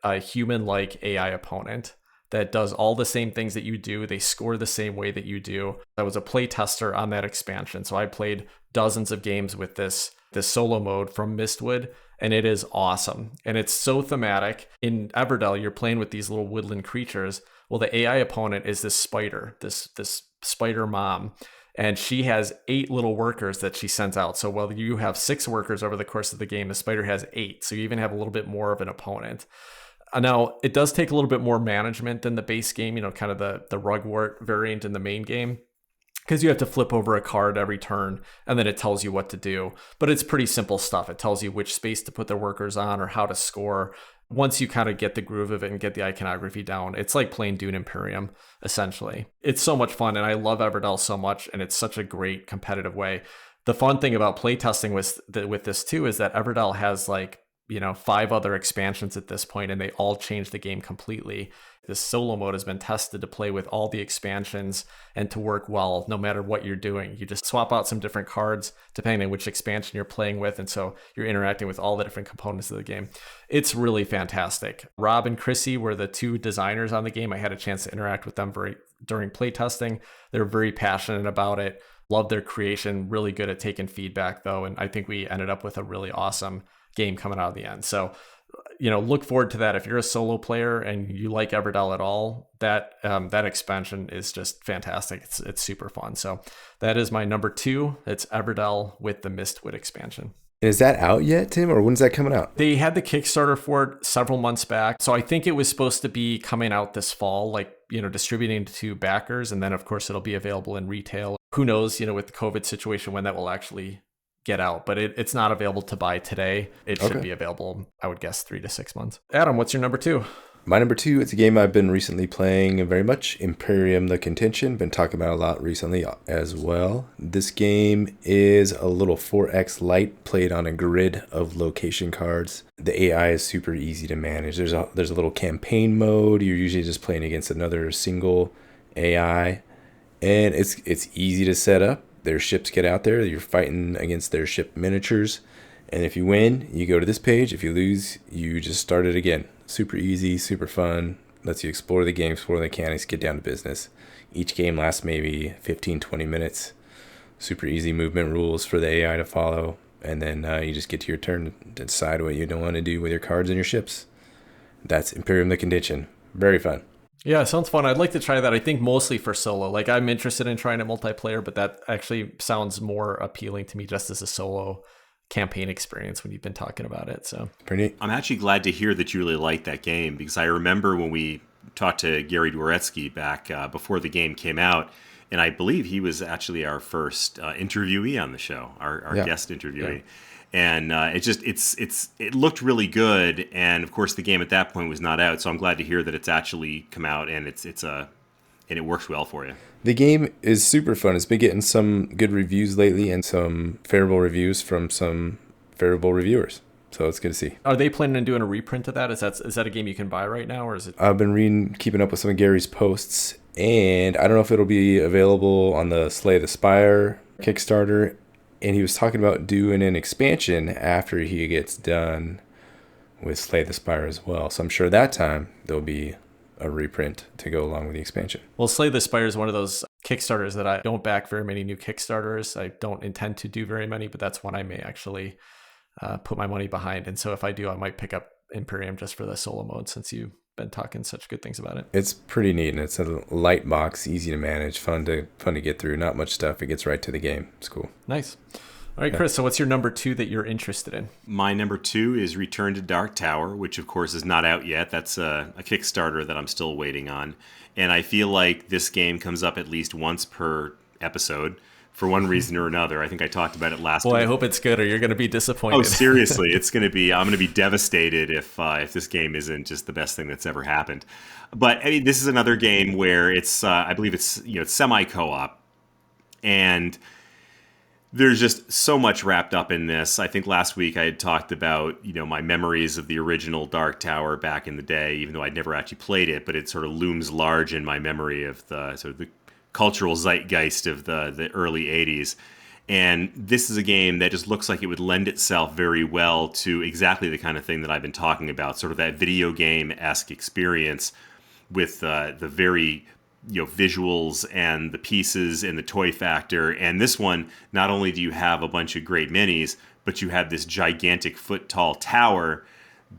B: a human-like AI opponent that does all the same things that you do. They score the same way that you do. I was a play tester on that expansion. So I played dozens of games with this solo mode from Mistwood. and it is awesome. And it's so thematic. In Everdell, you're playing with these little woodland creatures. Well, the AI opponent is this spider, this spider mom, and she has 8 little workers that she sends out. So while you have 6 workers over the course of the game, the spider has 8. So you even have a little bit more of an opponent. Now, it does take a little bit more management than the base game, kind of the rugwort variant in the main game, because you have to flip over a card every turn and then it tells you what to do. But it's pretty simple stuff. It tells you which space to put the workers on or how to score. Once you kind of get the groove of it and get the iconography down, it's like playing Dune Imperium, essentially. It's so much fun, and I love Everdell so much, and it's such a great competitive way. The fun thing about playtesting with this too is that Everdell has 5 other expansions at this point, and they all change the game completely. This solo mode has been tested to play with all the expansions and to work well no matter what you're doing. You just swap out some different cards depending on which expansion you're playing with, and so you're interacting with all the different components of the game. It's really fantastic. Rob and Chrissy were the 2 designers on the game. I had a chance to interact with them during playtesting. They're very passionate about it, love their creation, really good at taking feedback though, and I think we ended up with a really awesome game coming out of the end. So look forward to that. If you're a solo player and you like Everdell at all, that expansion is just fantastic. It's super fun. So that is my number 2. It's Everdell with the Mistwood expansion.
C: Is that out yet, Tim, or when's that coming out?
B: They had the Kickstarter for it several months back. So I think it was supposed to be coming out this fall, distributing to backers. And then of course it'll be available in retail. Who knows, with the COVID situation, when that will actually get out, but it's not available to buy today. It should be available, I would guess, 3 to 6 months. Adam, what's your number 2?
C: My number 2, it's a game I've been recently playing very much, Imperium, the Contention. Been talking about a lot recently as well. This game is a little 4X light, played on a grid of location cards. The AI is super easy to manage. There's a little campaign mode. You're usually just playing against another single AI, and it's easy to set up. Their ships get out there, you're fighting against their ship miniatures, and if you win, you go to this page. If you lose, you just start it again. Super easy, super fun, lets you explore the game, explore the mechanics, get down to business. Each game lasts maybe 15-20 minutes. Super easy movement rules for the AI to follow, and then you just get to your turn to decide what you don't want to do with your cards and your ships. That's Imperium the Contention. Very fun.
B: Yeah, it sounds fun. I'd like to try that. I think mostly for solo. I'm interested in trying a multiplayer, but that actually sounds more appealing to me just as a solo campaign experience when you've been talking about it. So
C: pretty neat.
A: I'm actually glad to hear that you really like that game, because I remember when we talked to Gary Dworetsky back before the game came out, and I believe he was actually our first interviewee on the show, our guest interviewee. Yeah. And it looked really good, and of course the game at that point was not out. So I'm glad to hear that it's actually come out, and and it works well for you.
C: The game is super fun. It's been getting some good reviews lately, and some favorable reviews from some favorable reviewers. So it's good to see.
B: Are they planning on doing a reprint of that? Is that a game you can buy right now, or is it?
C: I've been keeping up with some of Gary's posts, and I don't know if it'll be available on the Slay the Spire Kickstarter. And he was talking about doing an expansion after he gets done with Slay the Spire as well. So I'm sure that time there'll be a reprint to go along with the expansion.
B: Well, Slay the Spire is one of those Kickstarters that I don't back very many new Kickstarters. I don't intend to do very many, but that's one I may actually put my money behind. And so if I do, I might pick up Imperium just for the solo mode, since you've been talking such good things about it.
C: It's pretty neat, and it's a light box, easy to manage, fun to get through. Not much stuff. It gets right to the game. It's cool.
B: Nice. All right, Chris, so what's your number 2 that you're interested in?
A: My number 2 is Return to Dark Tower, which of course is not out yet. That's a Kickstarter that I'm still waiting on. And I feel like this game comes up at least once per episode for one reason or another. I think I talked about it last week.
B: I hope it's good, or you're going to be disappointed.
A: Oh, seriously, I'm going to be devastated if this game isn't just the best thing that's ever happened. But I mean, this is another game where it's I believe it's semi-co-op, and there's just so much wrapped up in this. I think last week I had talked about, my memories of the original Dark Tower back in the day, even though I'd never actually played it, but it sort of looms large in my memory of the sort of the cultural zeitgeist of the early 80s. And this is a game that just looks like it would lend itself very well to exactly the kind of thing that I've been talking about, sort of that video game-esque experience with the very visuals and the pieces and the toy factor. And this one, not only do you have a bunch of great minis, but you have this gigantic foot-tall tower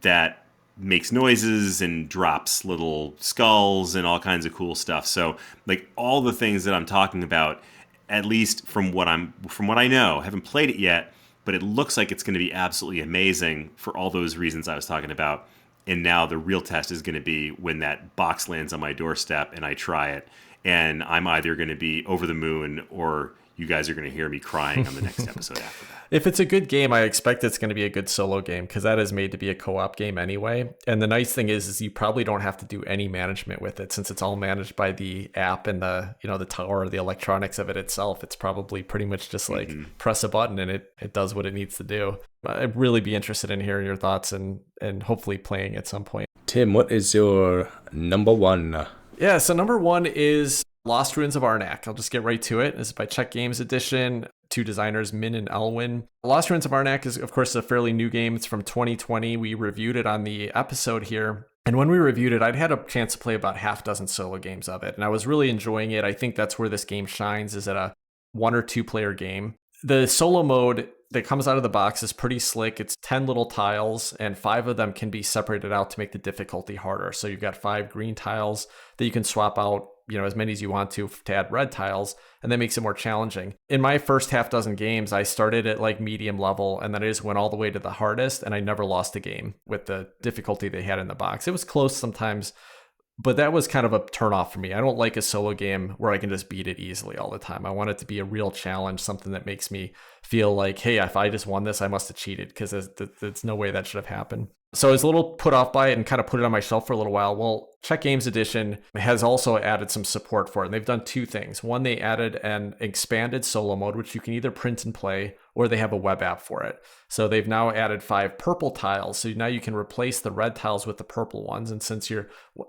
A: that makes noises and drops little skulls and all kinds of cool stuff. So like all the things that I'm talking about, at least from what I know, I haven't played it yet, but it looks like it's going to be absolutely amazing for all those reasons I was talking about. And now the real test is going to be when that box lands on my doorstep and I try it. And I'm either going to be over the moon or you guys are going to hear me crying on the next episode after that.
B: If it's a good game, I expect it's going to be a good solo game because that is made to be a co-op game anyway. And the nice thing is you probably don't have to do any management with it since it's all managed by the app and the tower, the electronics of it itself. It's probably pretty much just like press a button and it does what it needs to do. I'd really be interested in hearing your thoughts and hopefully playing at some point.
C: Tim, what is your number one?
B: Yeah, so number one is Lost Ruins of Arnak. I'll just get right to it. This is by Czech Games Edition. Two designers, Min and Elwin. Lost Ruins of Arnak is, of course, a fairly new game. It's from 2020. We reviewed it on the episode here. And when we reviewed it, I'd had a chance to play about half dozen solo games of it. And I was really enjoying it. I think that's where this game shines, is at a 1 or 2 player game. The solo mode that comes out of the box is pretty slick. It's 10 little tiles, and 5 of them can be separated out to make the difficulty harder. So you've got 5 green tiles that you can swap out, as many as you want to add red tiles, and that makes it more challenging. In my first half dozen games, I started at like medium level, and then I just went all the way to the hardest, and I never lost a game with the difficulty they had in the box. It was close sometimes, but that was kind of a turnoff for me. I don't like a solo game where I can just beat it easily all the time. I want it to be a real challenge, something that makes me feel like, hey, if I just won this, I must have cheated, because there's no way that should have happened. So I was a little put off by it and kind of put it on my shelf for a little while. Well, Czech Games Edition has also added some support for it. And they've done 2 things. One, they added an expanded solo mode, which you can either print and play, or they have a web app for it. So they've now added 5 purple tiles. So now you can replace the red tiles with the purple ones. And since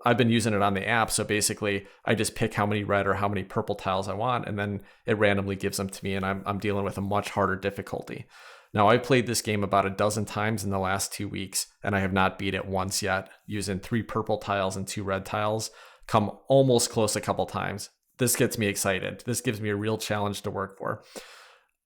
B: I've been using it on the app, so basically I just pick how many red or how many purple tiles I want, and then it randomly gives them to me, and I'm dealing with a much harder difficulty. Now, I've played this game about a dozen times in the last 2 weeks, and I have not beat it once yet, using 3 purple tiles and 2 red tiles. Come almost close a couple times. This gets me excited. This gives me a real challenge to work for.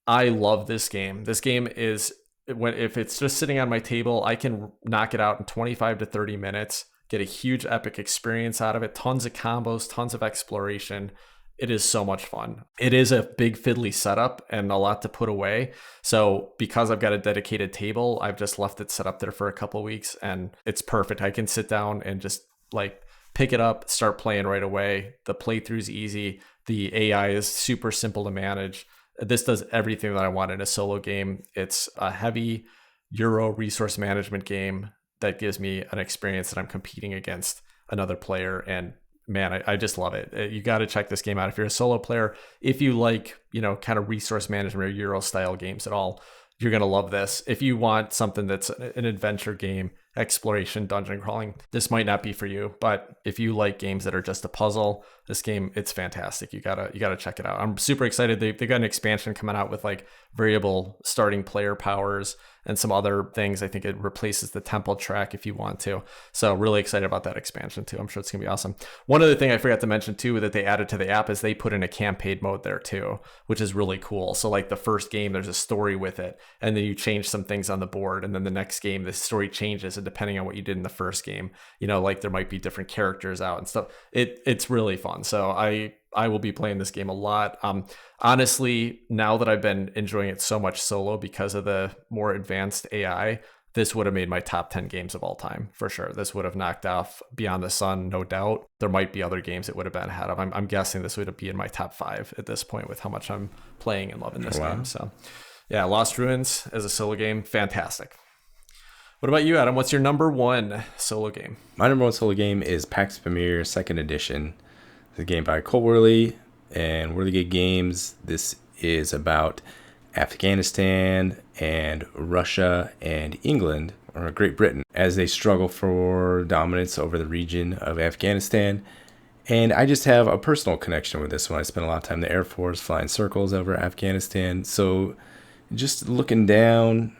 B: I love this game. This game is, if it's just sitting on my table, I can knock it out in 25 to 30 minutes, get a huge epic experience out of it, tons of combos, tons of exploration. It is so much fun. It is a big fiddly setup and a lot to put away. So because I've got a dedicated table, I've just left it set up there for a couple of weeks, and it's perfect. I can sit down and just like pick it up, start playing right away. The playthrough's easy. The AI is super simple to manage. This does everything that I want in a solo game. It's a heavy Euro resource management game that gives me an experience that I'm competing against another player, and man, I just love it. You got to check this game out if you're a solo player. If you like, kind of resource management or Euro style games at all, you're going to love this. If you want something that's an adventure game, exploration, dungeon crawling, this might not be for you. But if you like games that are just a puzzle, this game, it's fantastic. You gotta check it out. I'm super excited. They got an expansion coming out with like variable starting player powers and some other things. I think it replaces the temple track if you want to. So really excited about that expansion too. I'm sure it's gonna be awesome. One other thing I forgot to mention too that they added to the app is they put in a campaign mode there too, which is really cool. So like the first game, there's a story with it, and then you change some things on the board, and then the next game, the story changes, and depending on what you did in the first game, like there might be different characters out and stuff. It's really fun. So I will be playing this game a lot. Honestly, now that I've been enjoying it so much solo because of the more advanced AI, this would have made my top 10 games of all time for sure. This would have knocked off Beyond the Sun, no doubt. There might be other games it would have been ahead of. I'm guessing this would be in my top 5 at this point with how much I'm playing and loving this game. So yeah, Lost Ruins as a solo game, fantastic. What about you, Adam? What's your number 1 solo game?
C: My number 1 solo game is PAX Pamir 2nd Edition. It's a game by Cole Worley and Whirligig Games. This is about Afghanistan and Russia and England, or Great Britain, as they struggle for dominance over the region of Afghanistan. And I just have a personal connection with this one. I spent a lot of time in the Air Force flying circles over Afghanistan. So just looking down,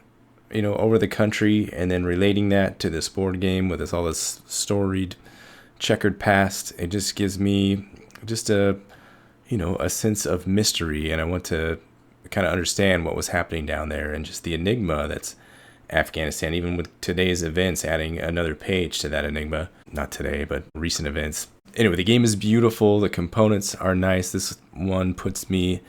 C: over the country and then relating that to this board game with all this storied, checkered past, it just gives me just a sense of mystery, and I want to kind of understand what was happening down there and just the enigma that's Afghanistan, even with today's events, adding another page to that enigma. Not today, but recent events. Anyway, the game is beautiful. The components are nice. This one puts me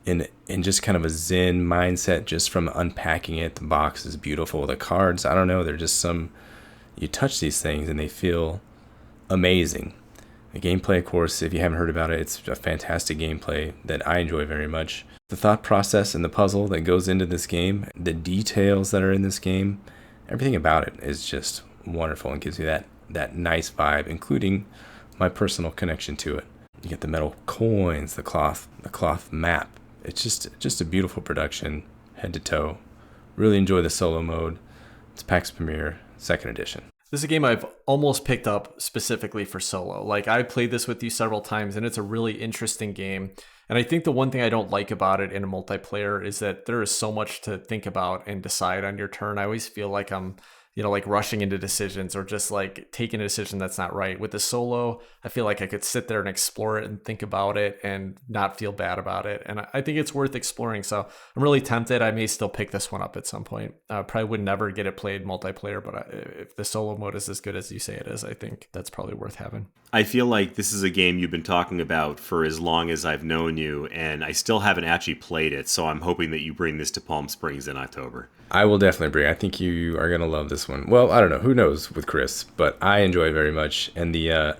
C: in just kind of a zen mindset just from unpacking it. The box is beautiful. The cards, I don't know, they're just you touch these things and they feel amazing. The gameplay, of course, if you haven't heard about it, it's a fantastic gameplay that I enjoy very much. The thought process and the puzzle that goes into this game, the details that are in this game, everything about it is just wonderful and gives you that nice vibe, including my personal connection to it. You get the metal coins, the cloth map. It's just a beautiful production, head to toe. Really enjoy the solo mode. It's PAX Pamir, 2nd edition.
B: This is a game I've almost picked up specifically for solo. Like, I played this with you several times, and it's a really interesting game. And I think the one thing I don't like about it in a multiplayer is that there is so much to think about and decide on your turn. I always feel like I'm, like rushing into decisions or just like taking a decision that's not right. With the solo, I feel like I could sit there and explore it and think about it and not feel bad about it. And I think it's worth exploring. So I'm really tempted. I may still pick this one up at some point. Probably would never get it played multiplayer, but if the solo mode is as good as you say it is, I think that's probably worth having.
A: I feel like this is a game you've been talking about for as long as I've known you, and I still haven't actually played it, so I'm hoping that you bring this to Palm Springs in October.
C: I will definitely bring. I think you are going to love this one. Well, I don't know. Who knows with Chris, but I enjoy it very much, and the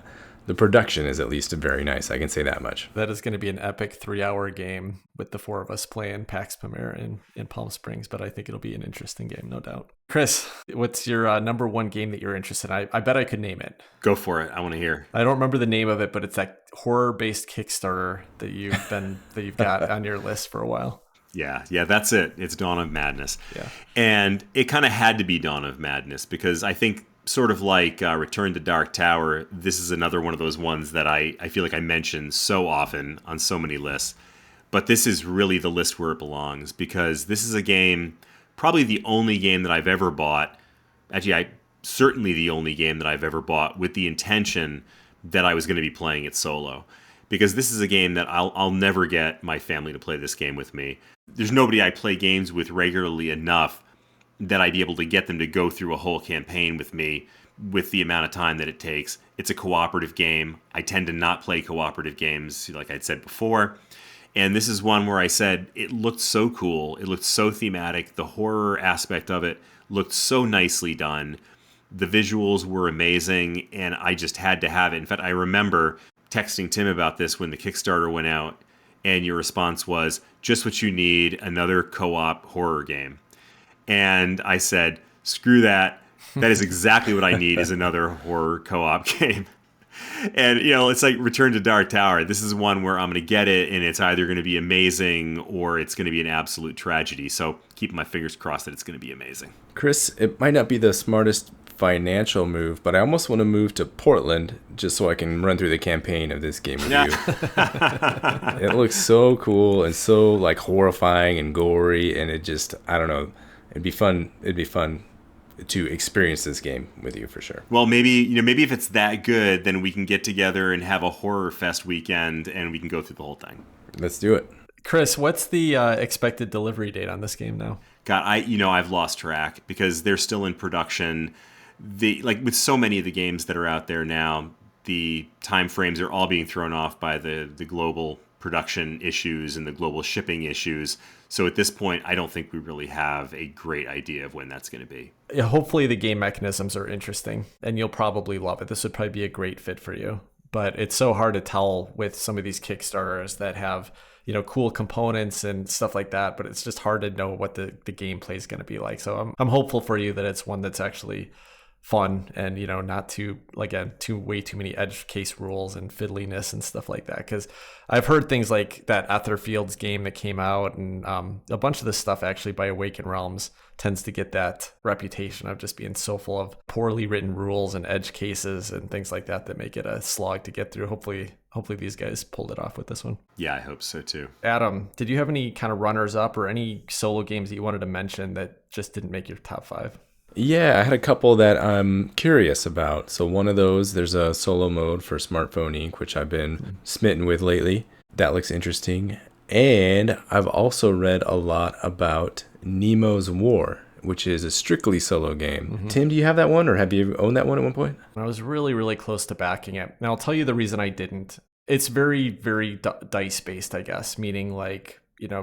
C: production is at least very nice. I can say that much.
B: That is going to be an epic 3-hour game with the 4 of us playing PAX Pamir in Palm Springs, but I think it'll be an interesting game, no doubt. Chris, what's your number one game that you're interested in? I bet I could name it.
A: Go for it. I want to hear.
B: I don't remember the name of it, but it's that horror-based Kickstarter that you've got on your list for a while.
A: Yeah, that's it. It's Dawn of Madness.
B: Yeah.
A: And it kind of had to be Dawn of Madness because I think sort of like Return to Dark Tower, this is another one of those ones that I feel like I mention so often on so many lists. But this is really the list where it belongs because this is a game, probably the only game that I've ever bought. Actually, certainly the only game that I've ever bought with the intention that I was going to be playing it solo. Because this is a game that I'll never get my family to play this game with me. There's nobody I play games with regularly enough that I'd be able to get them to go through a whole campaign with me with the amount of time that it takes. It's a cooperative game. I tend to not play cooperative games, like I'd said before. And this is one where I said it looked so cool. It looked so thematic. The horror aspect of it looked so nicely done. The visuals were amazing, and I just had to have it. In fact, I remember texting Tim about this when the Kickstarter went out, and your response was, just what you need, another co-op horror game. And I said, screw that. That is exactly what I need is another horror co-op game. And, it's like Return to Dark Tower. This is one where I'm going to get it, and it's either going to be amazing or it's going to be an absolute tragedy. So keep my fingers crossed that it's going to be amazing.
C: Chris, it might not be the smartest financial move, but I almost want to move to Portland just so I can run through the campaign of this game with you. It looks so cool and so like horrifying and gory, and it just, I don't know, it'd be fun to experience this game with you for sure.
A: Well, maybe if it's that good, then we can get together and have a horror fest weekend and we can go through the whole thing.
C: Let's do it.
B: Chris, what's the expected delivery date on this game now?
A: God, I've lost track because they're still in production. Like with so many of the games that are out there now, the time frames are all being thrown off by the global production issues and the global shipping issues. So at this point, I don't think we really have a great idea of when that's going to be.
B: Yeah, hopefully the game mechanisms are interesting and you'll probably love it. This would probably be a great fit for you. But it's so hard to tell with some of these Kickstarters that have, cool components and stuff like that. But it's just hard to know what the gameplay is going to be like. So I'm hopeful for you that it's one that's actually fun and not too way too many edge case rules and fiddliness and stuff like that, because I've heard things like that Etherfields game that came out and a bunch of this stuff actually by Awaken Realms tends to get that reputation of just being so full of poorly written rules and edge cases and things like that make it a slog to get through. Hopefully these guys pulled it off with this one.
A: Yeah, I hope so too.
B: Adam, did you have any kind of runners up or any solo games that you wanted to mention that just didn't make your top 5?
C: Yeah, I had a couple that I'm curious about. So one of those, there's a solo mode for Smartphone Inc., which I've been smitten with lately. That looks interesting. And I've also read a lot about Nemo's War, which is a strictly solo game. Tim, do you have that one, or have you owned that one at one point?
B: I was really, really close to backing it. Now, I'll tell you the reason I didn't. It's very, very dice-based, I guess, meaning like,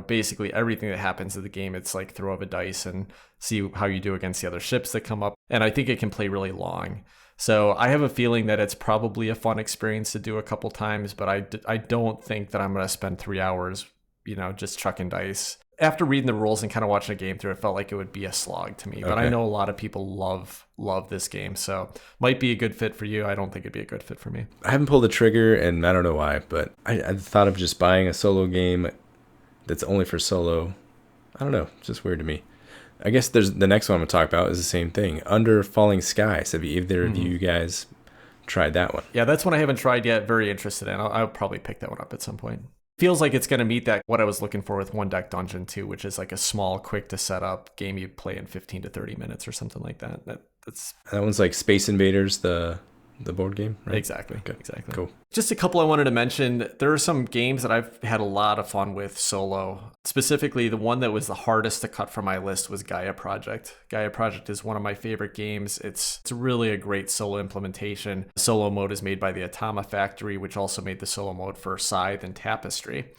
B: basically everything that happens in the game, it's like throw up a dice and see how you do against the other ships that come up. And I think it can play really long. So I have a feeling that it's probably a fun experience to do a couple times, but I don't think that I'm going to spend 3 hours, just chucking dice. After reading the rules and kind of watching a game through, it felt like it would be a slog to me. But I know a lot of people love this game, so might be a good fit for you. I don't think it'd be a good fit for me.
C: I haven't pulled the trigger, and I don't know why, but I thought of just buying a solo game that's only for solo. I don't know. It's just weird to me. I guess there's the next one I'm going to talk about is the same thing. Under Falling Skies. Have either of you guys tried that one?
B: Yeah, that's one I haven't tried yet. Very interested in. I'll probably pick that one up at some point. Feels like it's going to meet that what I was looking for with One Deck Dungeon 2, which is like a small, quick to set up game you play in 15 to 30 minutes or something like that. That
C: one's like Space Invaders, the board game, right?
B: Exactly.
C: Okay.
B: Exactly.
C: Cool.
B: Just a couple I wanted to mention. There are some games that I've had a lot of fun with solo. Specifically, the one that was the hardest to cut from my list was Gaia Project. Gaia Project is one of my favorite games. It's really a great solo implementation. The solo mode is made by the Atama Factory, which also made the solo mode for Scythe and Tapestry.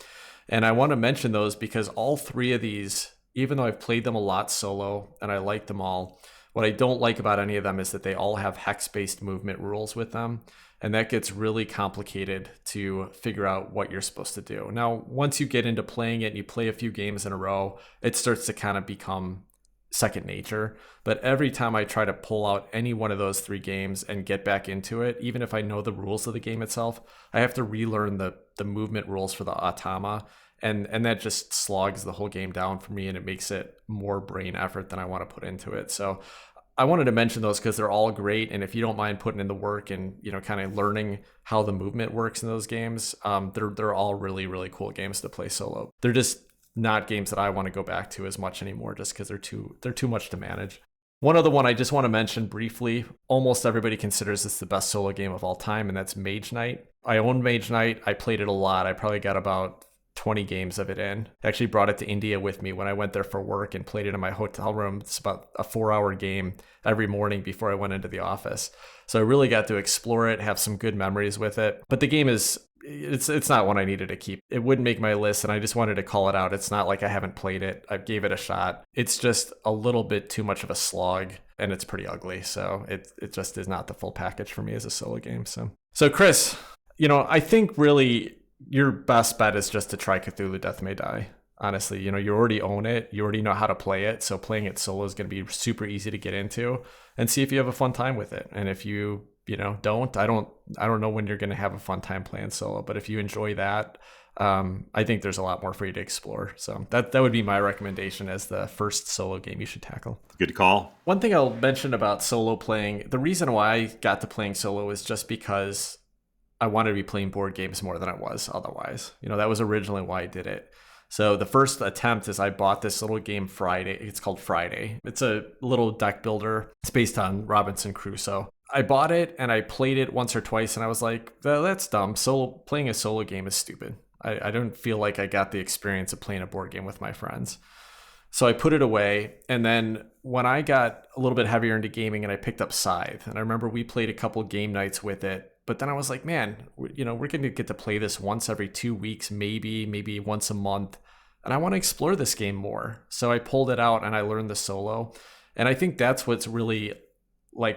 B: And I want to mention those because all three of these, even though I've played them a lot solo and I like them all, what I don't like about any of them is that they all have hex-based movement rules with them, and that gets really complicated to figure out what you're supposed to do. Now, once you get into playing it and you play a few games in a row, it starts to kind of become second nature. But every time I try to pull out any one of those three games and get back into it, even if I know the rules of the game itself, I have to relearn the movement rules for the Atama. And that just slogs the whole game down for me, and it makes it more brain effort than I want to put into it. So I wanted to mention those because they're all great. And if you don't mind putting in the work and, kind of learning how the movement works in those games, they're all really, really cool games to play solo. They're just not games that I want to go back to as much anymore just because they're too much to manage. One other one I just want to mention briefly, almost everybody considers this the best solo game of all time, and that's Mage Knight. I own Mage Knight. I played it a lot. I probably got about 20 games of it in. I actually brought it to India with me when I went there for work and played it in my hotel room. It's about a 4-hour game every morning before I went into the office. So I really got to explore it, have some good memories with it. But the game it's not one I needed to keep. It wouldn't make my list, and I just wanted to call it out. It's not like I haven't played it. I gave it a shot. It's just a little bit too much of a slog, and it's pretty ugly. So it just is not the full package for me as a solo game. So Chris, I think really your best bet is just to try Cthulhu Death May Die. Honestly, you already own it. You already know how to play it. So playing it solo is going to be super easy to get into, and see if you have a fun time with it. And if you, don't, I don't know when you're going to have a fun time playing solo, but if you enjoy that, I think there's a lot more for you to explore. So that would be my recommendation as the first solo game you should tackle.
A: Good call.
B: One thing I'll mention about solo playing, the reason why I got to playing solo is just because I wanted to be playing board games more than I was otherwise. That was originally why I did it. So the first attempt is I bought this little game Friday. It's called Friday. It's a little deck builder. It's based on Robinson Crusoe. I bought it and I played it once or twice and I was like, that's dumb. Playing a solo game is stupid. I don't feel like I got the experience of playing a board game with my friends. So I put it away. And then when I got a little bit heavier into gaming and I picked up Scythe, and I remember we played a couple game nights with it. But then I was like, man, we're going to get to play this once every 2 weeks, maybe once a month. And I want to explore this game more. So I pulled it out and I learned the solo. And I think that's what's really,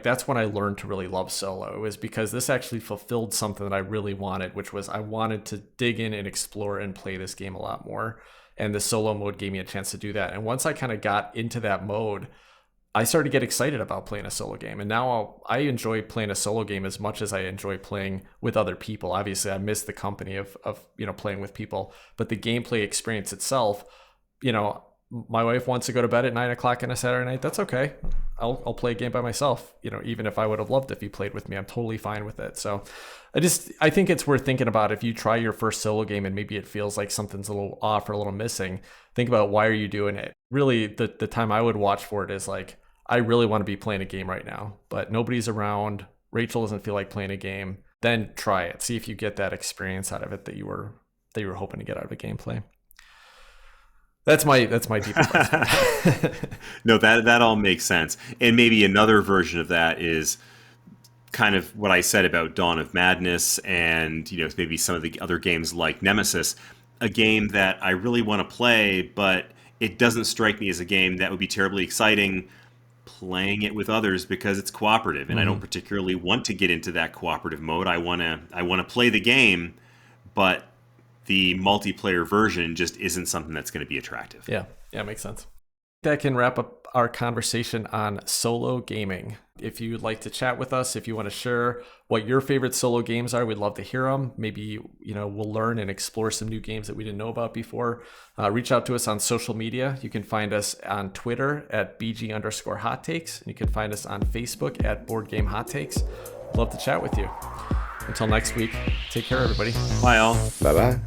B: that's when I learned to really love solo. It was because this actually fulfilled something that I really wanted, which was I wanted to dig in and explore and play this game a lot more. And the solo mode gave me a chance to do that. And once I kind of got into that mode, I started to get excited about playing a solo game. And now I enjoy playing a solo game as much as I enjoy playing with other people. Obviously, I miss the company of playing with people, but the gameplay experience itself, my wife wants to go to bed at 9:00 on a Saturday night. That's okay. I'll play a game by myself. Even if I would have loved if you played with me, I'm totally fine with it. So I think it's worth thinking about if you try your first solo game and maybe it feels like something's a little off or a little missing. Think about why are you doing it? Really, the time I would watch for it is like, I really want to be playing a game right now, but nobody's around. Rachel doesn't feel like playing a game. Then try it. See if you get that experience out of it that you were hoping to get out of a gameplay. That's my deep advice.
A: No, that all makes sense. And maybe another version of that is kind of what I said about Dawn of Madness and, maybe some of the other games like Nemesis, a game that I really want to play, but it doesn't strike me as a game that would be terribly exciting playing it with others because it's cooperative, and I don't particularly want to get into that cooperative mode. I want to play the game, but the multiplayer version just isn't something that's going to be attractive.
B: Yeah, makes sense. That can wrap up our conversation on solo gaming. If you'd like to chat with us, if you want to share what your favorite solo games are, we'd love to hear them. Maybe, we'll learn and explore some new games that we didn't know about before. Reach out to us on social media. You can find us on Twitter at BG_hot takes. And you can find us on Facebook at Board Game Hot Takes. Love to chat with you. Until next week, take care, everybody.
A: Bye, all.
C: Bye-bye.